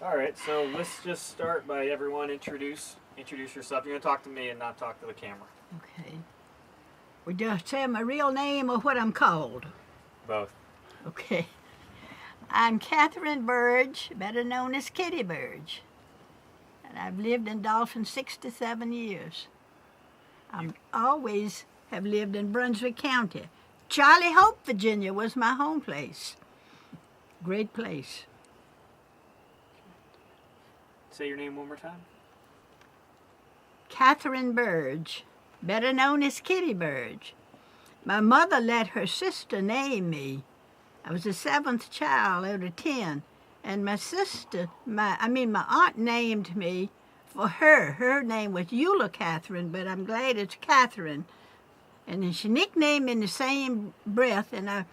All right, so let's just start by everyone introduce yourself. You're gonna talk to me and not talk to the camera. Okay. Would you say my real name or what I'm called? Both. Okay. I'm Katherine Burge, better known as Kitty Burge. And I've lived in Dolphin 67 years. I always have lived in Brunswick County. Charlie Hope, Virginia was my home place. Great place. Say your name one more time. Katherine Burge, better known as Kitty Burge. My mother let her sister name me. I was the seventh child out of 10. And my aunt named me for her. Her name was Eula Katherine, but I'm glad it's Katherine. And then she nicknamed me in the same breath, and I've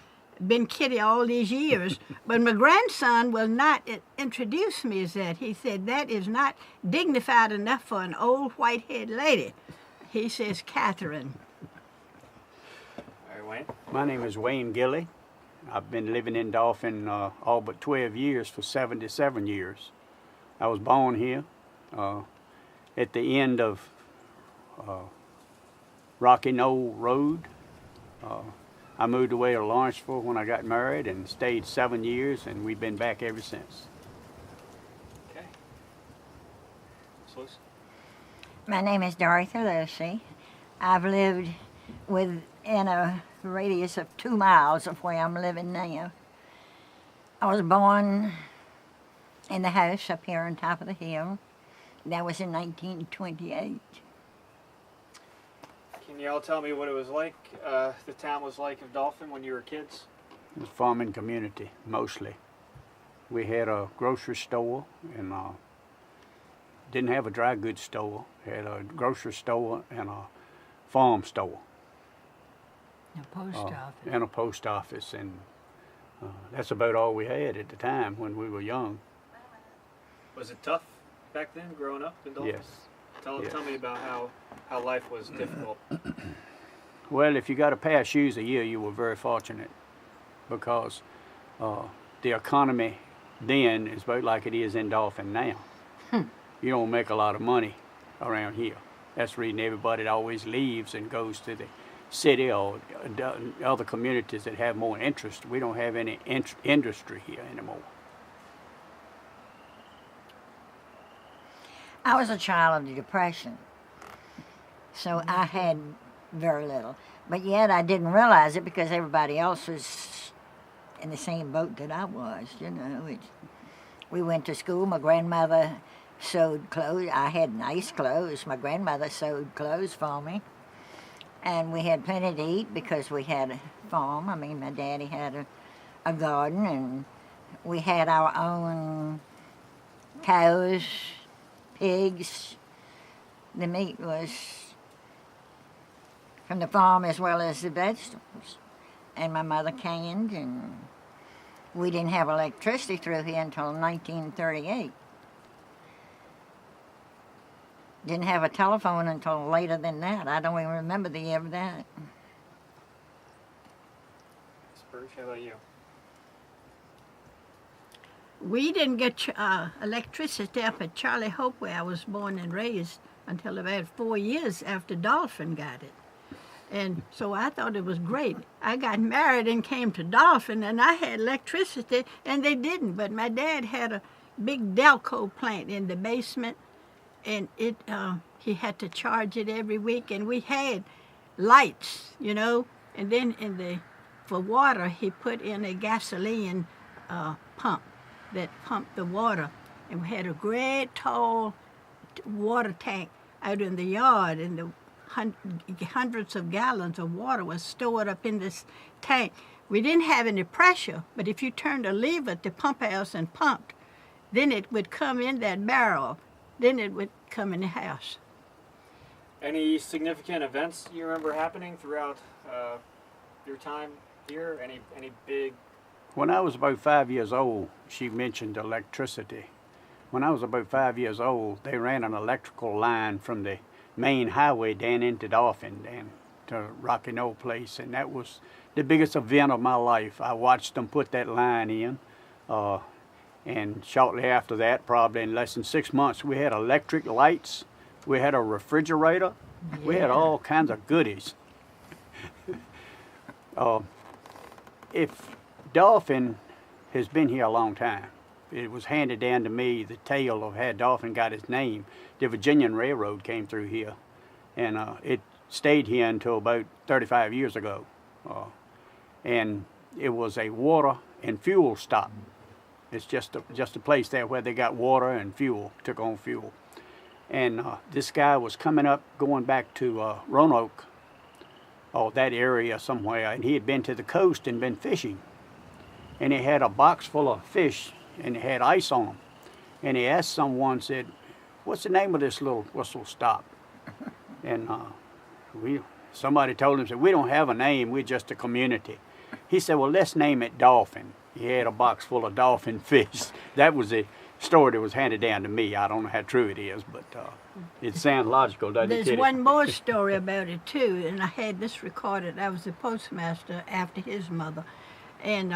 been Kitty all these years. But my grandson will not introduce me as that. He said, that is not dignified enough for an old white-haired lady. He says Katherine. All right, Wayne. My name is Wayne Gilly. I've been living in Dolphin all but 12 years for 77 years. I was born here at the end of Rocky Knoll Road. I moved away to Lawrenceville when I got married and stayed 7 years, and we've been back ever since. Okay. Sluice. My name is Dorothy. I've lived within a radius of 2 miles of where I'm living now. I was born in the house up here on top of the hill. That was in 1928. Can y'all tell me what it was like, the town was like of Dolphin when you were kids? It was a farming community, mostly. We had a grocery store and didn't have a dry goods store. Had a grocery store and a farm store. A post office. And a post office, and that's about all we had at the time when we were young. Was it tough back then, growing up in Dolphin? Yes. Tell me about how life was difficult. Well, if you got a pair of shoes a year, you were very fortunate, because the economy then is about like it is in Dolphin now. You don't make a lot of money around here. That's the reason everybody always leaves and goes to the city or other communities that have more interest. We don't have any industry here anymore. I was a child of the Depression, so I had very little. But yet I didn't realize it because everybody else was in the same boat that I was, you know. We went to school. My grandmother sewed clothes. I had nice clothes. My grandmother sewed clothes for me. And we had plenty to eat because we had a farm. I mean, my daddy had a garden, and we had our own cows, pigs. The meat was from the farm as well as the vegetables. And my mother canned, and we didn't have electricity through here until 1938. Didn't have a telephone until later than that. I don't even remember the year of that. Spurge, how about you? We didn't get electricity up at Charlie Hope, where I was born and raised, until about 4 years after Dolphin got it. And so I thought it was great. I got married and came to Dolphin, and I had electricity, and they didn't. But my dad had a big Delco plant in the basement, and he had to charge it every week. And we had lights, you know. And then for water, he put in a gasoline pump that pumped the water. And we had a great tall water tank out in the yard, and the hundreds of gallons of water was stored up in this tank. We didn't have any pressure, but if you turned a lever at the pump house and pumped, then it would come in that barrel. Then it would come in the house. Any significant events you remember happening throughout your time here? Any big? When I was about 5 years old, she mentioned electricity. When I was about 5 years old, they ran an electrical line from the main highway down into Dolphin, down to Rocky Knoll Place, and that was the biggest event of my life. I watched them put that line in, And shortly after that, probably in less than 6 months, we had electric lights, we had a refrigerator, we had all kinds of goodies. If Dolphin has been here a long time, it was handed down to me the tale of how Dolphin got his name. The Virginian Railroad came through here, and it stayed here until about 35 years ago. And it was a water and fuel stop. It's just a place there where they got water and fuel, took on fuel. And this guy was coming up, going back to Roanoke, or that area somewhere, and he had been to the coast and been fishing. And he had a box full of fish, and it had ice on them. And he asked someone, said, "What's the name of this little whistle stop?" And somebody told him, said, "We don't have a name, we're just a community." He said, "Well, let's name it Dolphin." He had a box full of dolphin fish. That was a story that was handed down to me. I don't know how true it is, but it sounds logical, doesn't it? There's one more story about it too, and I had this recorded. I was the postmaster after his mother, and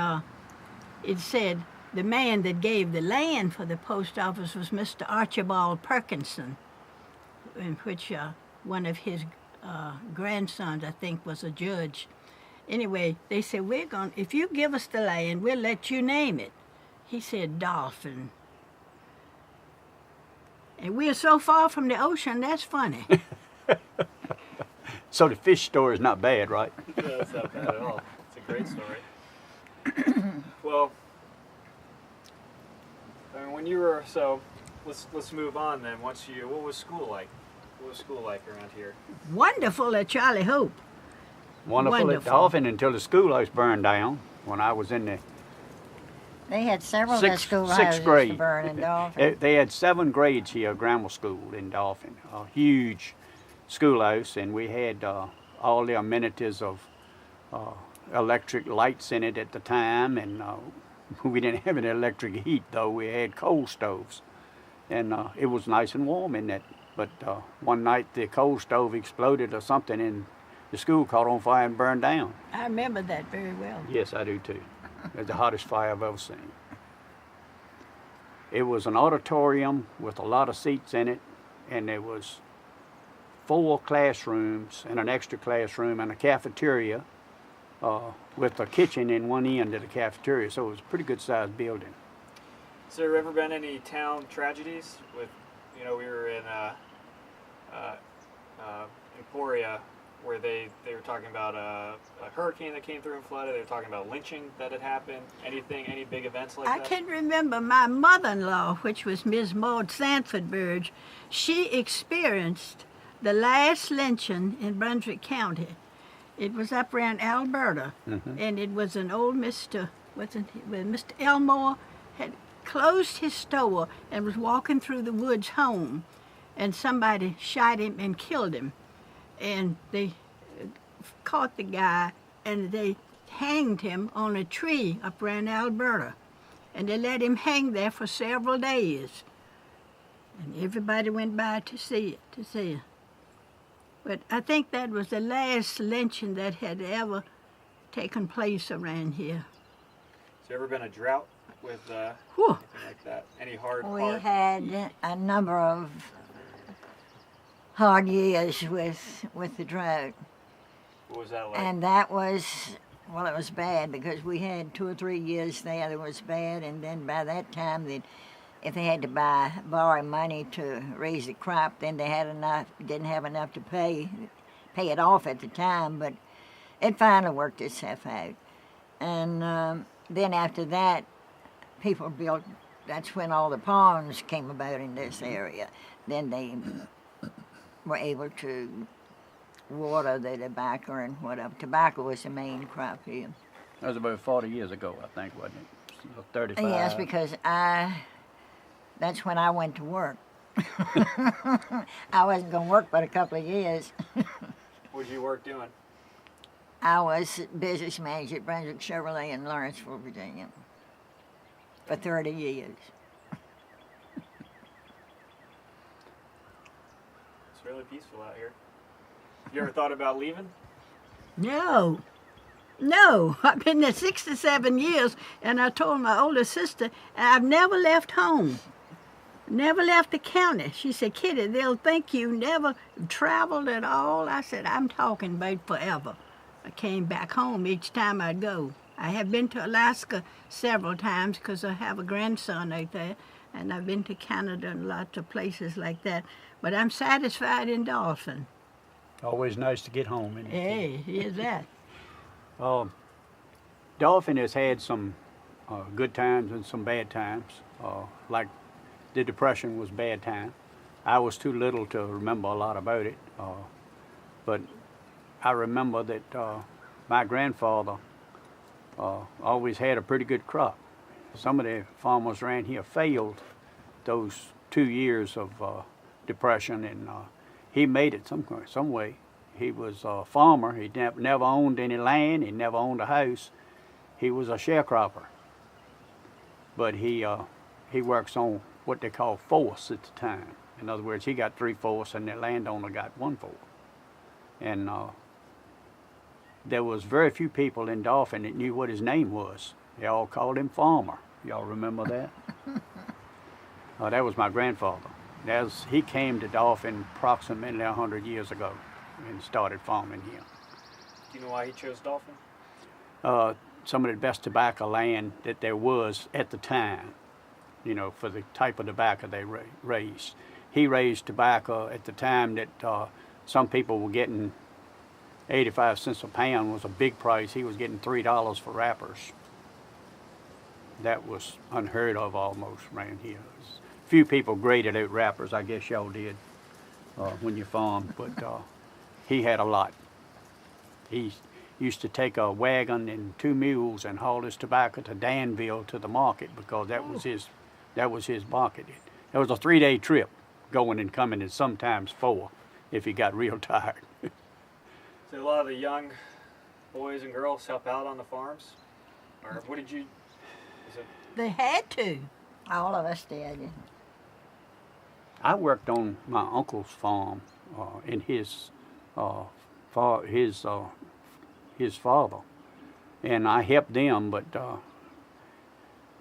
it said the man that gave the land for the post office was Mr. Archibald Perkinson, in which one of his grandsons, I think, was a judge. Anyway, they said, if you give us the land, we'll let you name it. He said, Dolphin. And we're so far from the ocean, that's funny. So the fish story is not bad, right? Yeah, it's not bad at all. It's a great story. Well, I mean, when you were, let's move on then. What was school like? What was school like around here? Wonderful at Charlie Hope. Wonderful at Dolphin until the schoolhouse burned down when I was in the They had several of the sixth schoolhouses to grade. burn in Dolphin. They had 7 grades here, grammar school in Dolphin, a huge schoolhouse, and we had all the amenities of electric lights in it at the time, and we didn't have any electric heat though. We had coal stoves, and it was nice and warm in that. But one night the coal stove exploded or something, and the school caught on fire and burned down. I remember that very well. Yes, I do too. It's the hottest fire I've ever seen. It was an auditorium with a lot of seats in it, and there was 4 classrooms and an extra classroom and a cafeteria with a kitchen in one end of the cafeteria, so it was a pretty good sized building. Has there ever been any town tragedies with, we were in Emporia, where they were talking about a hurricane that came through and flooded. They were talking about lynching that had happened. Any big events like I that? can remember my mother-in-law, which was Miss Maud Sanford Burge. She experienced the last lynching in Brunswick County. It was up around Alberta, and it was an old Mr. Elmore had closed his store and was walking through the woods home, and somebody shot him and killed him. And they caught the guy, and they hanged him on a tree up around Alberta. And they let him hang there for several days. And everybody went by to see it. But I think that was the last lynching that had ever taken place around here. Has there ever been a drought with Whew. anything like that? Any hard? We had a number of hard years with the drought. What was that like? And that was, well, it was bad because we had 2 or 3 years there that was bad, and then by that time, if they had to borrow money to raise the crop, then they didn't have enough to pay it off at the time, but it finally worked itself out. And then after that, people built, that's when all the ponds came about in this area. Then they were able to water the tobacco and whatever. Tobacco was the main crop here. That was about 40 years ago, I think, wasn't it? 35. Yes, because that's when I went to work. I wasn't going to work but a couple of years. What did you work doing? I was business manager at Brunswick Chevrolet in Lawrenceville, Virginia for 30 years. It's really peaceful out here. You ever thought about leaving? No. No, I've been there 67 years, and I told my older sister, I've never left home, never left the county. She said, Kitty, they'll think you never traveled at all. I said, I'm talking about forever. I came back home each time I'd go. I have been to Alaska several times because I have a grandson out there, and I've been to Canada and lots of places like that. But I'm satisfied in Dolphin. Always nice to get home. Isn't it? Hey, here's that. Dolphin has had some good times and some bad times. Like the Depression was a bad time. I was too little to remember a lot about it. But I remember that my grandfather always had a pretty good crop. Some of the farmers around here failed those 2 years of Depression, and he made it some way. He was a farmer. He never owned any land. He never owned a house. He was a sharecropper. But he works on what they call fourths at the time. In other words, he got 3/4 and the landowner got 1/4. And there was very few people in Dolphin that knew what his name was. They all called him Farmer. Y'all remember that? That was my grandfather. He came to Dolphin approximately 100 years ago and started farming here. Do you know why he chose Dolphin? Some of the best tobacco land that there was at the time, you know, for the type of tobacco they raised. He raised tobacco at the time that some people were getting 85 cents a pound was a big price. He was getting $3 for wrappers. That was unheard of almost around here. Few people graded out wrappers. I guess y'all did when you farmed, but he had a lot. He used to take a wagon and 2 mules and haul his tobacco to Danville to the market because that was his market. It was a 3-day trip, going and coming, and sometimes 4 if he got real tired. So a lot of the young boys and girls help out on the farms, or what did you? Is it? They had to. All of us did. I worked on my uncle's farm in his father, and I helped them. But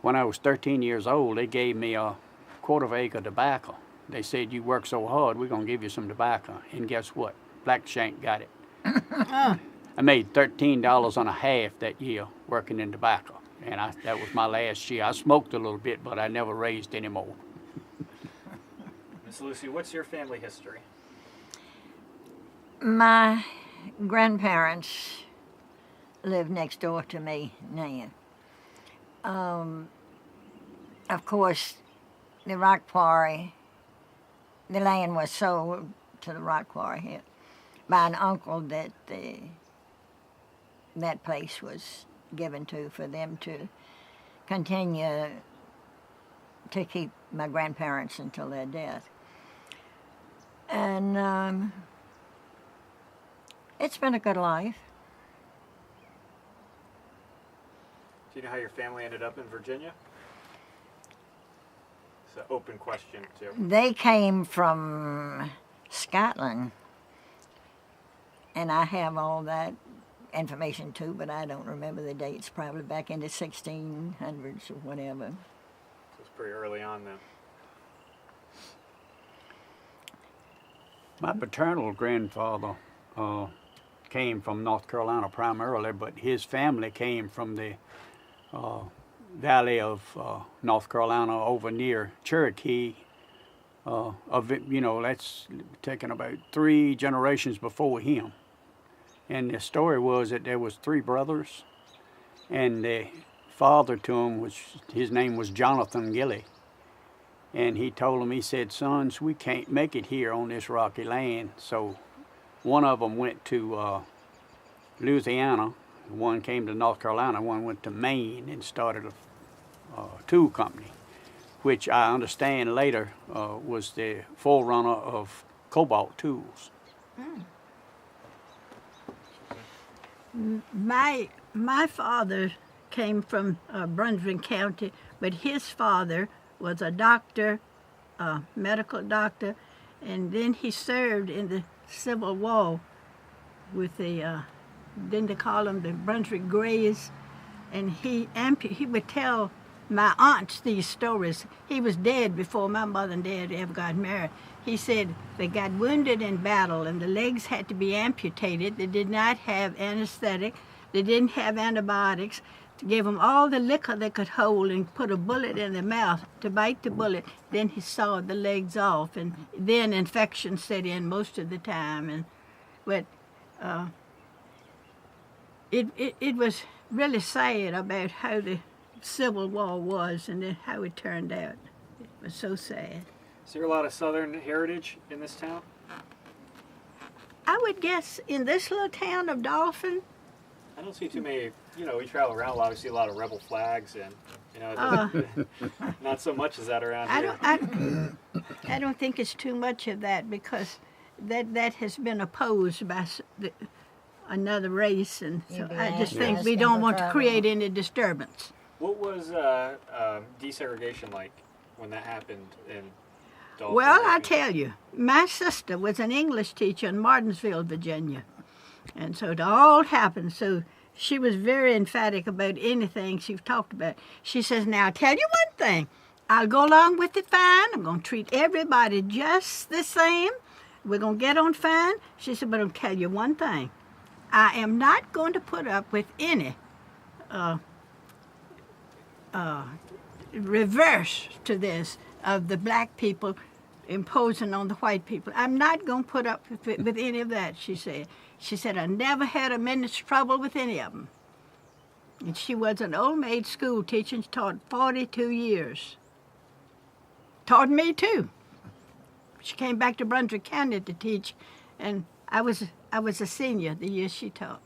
when I was 13 years old, they gave me a 1/4 acre tobacco. They said, "You work so hard, we're gonna give you some tobacco." And guess what? Black Shank got it. I made $13.50 that year working in tobacco, and that was my last year. I smoked a little bit, but I never raised any more. Miss Lucy, what's your family history? My grandparents lived next door to me now. Of course, the rock quarry, the land was sold to the rock quarry here by an uncle that that place was given to for them to continue to keep my grandparents until their death. And it's been a good life. Do you know how your family ended up in Virginia? It's an open question, too. They came from Scotland, and I have all that information too, but I don't remember the dates, probably back in the 1600s or whatever. So it's pretty early on then. My paternal grandfather came from North Carolina primarily, but his family came from the valley of North Carolina over near Cherokee. That's taken about 3 generations before him. And the story was that there was 3 brothers, and the father to them his name was Jonathan Gilly. And he told them, he said, "Sons, we can't make it here on this rocky land." So one of them went to Louisiana, one came to North Carolina, one went to Maine and started a tool company, which I understand later was the forerunner of cobalt tools. My father came from Brunswick County, but his father was a doctor, a medical doctor, and then he served in the Civil War with the then they call them the Brunswick Greys, and he would tell my aunts these stories. He was dead before my mother and dad ever got married. He said they got wounded in battle and the legs had to be amputated. They did not have anesthetic. They didn't have antibiotics. To give them all the liquor they could hold and put a bullet in their mouth to bite the bullet. Then he sawed the legs off, and then infection set in most of the time. But it was really sad about how the Civil War was and then how it turned out. It was so sad. Is there a lot of Southern heritage in this town? I would guess in this little town of Dolphin, I don't see too many. We travel around a lot. We see a lot of rebel flags, and not so much as that around here. I don't think it's too much of that because that has been opposed by another race, and so I just think we don't want to create any disturbance. What was desegregation like when that happened in Dolphin? Well, I tell you, my sister was an English teacher in Martinsville, Virginia, and so it all happened. So she was very emphatic about anything she talked about. She says, now, I'll tell you one thing. I'll go along with it fine. I'm going to treat everybody just the same. We're going to get on fine. She said, but I'll tell you one thing. I am not going to put up with any reverse to this of the black people imposing on the white people. I'm not going to put up with any of that, she said. She said, I never had a minute's trouble with any of them. And she was an old maid school teacher and taught 42 years. Taught me too. She came back to Brunswick County to teach, and I was a senior the year she taught.